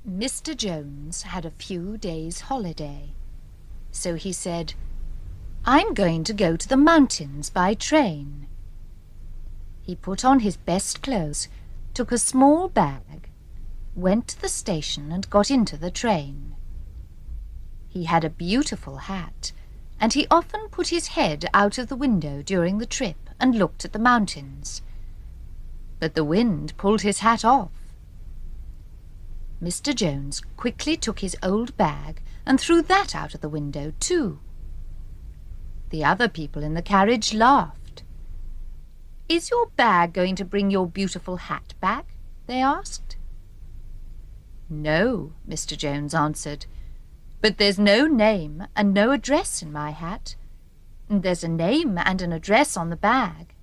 Mr. Jones had a few days' holiday, so he said, "I'm going to go to the mountains by train." He put on his best clothes, took a small bag, went to the station and got into the train. He had a beautiful hat, and he often put his head out of the window during the trip and looked at the mountains. But the wind pulled his hat off. Mr. Jones quickly took his old bag and threw that out of the window too. The other people in the carriage laughed. "Is your bag going to bring your beautiful hat back?" they asked. "No," Mr. Jones answered, "but there's no name and no address in my hat. There's a name and an address on the bag.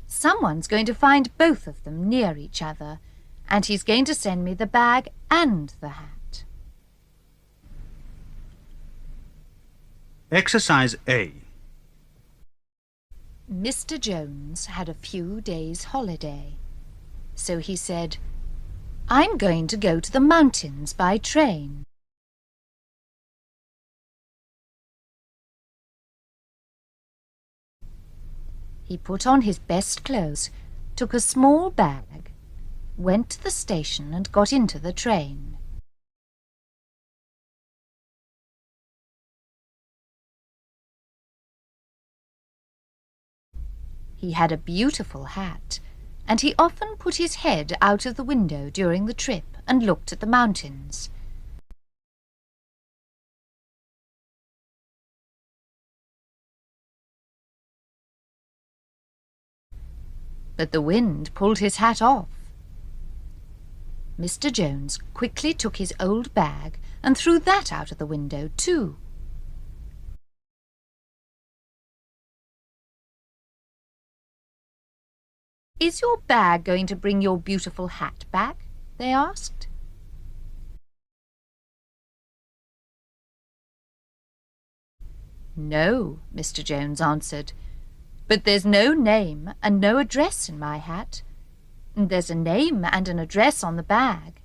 Someone's going to find both of them near each other, and he's going to send me the bag and the hat." Exercise A. Mr. Jones had a few days' holiday, so he said, "I'm going to go to the mountains by train." He put on his best clothes, took a small bag, went to the station and got into the train. He had a beautiful hat, and he often put his head out of the window during the trip and looked at the mountains. But the wind pulled his hat off. Mr. Jones quickly took his old bag and threw that out of the window too. "Is your bag going to bring your beautiful hat back?" they asked. "No," Mr. Jones answered, "but there's no name and no address in my hat. There's a name and an address on the bag.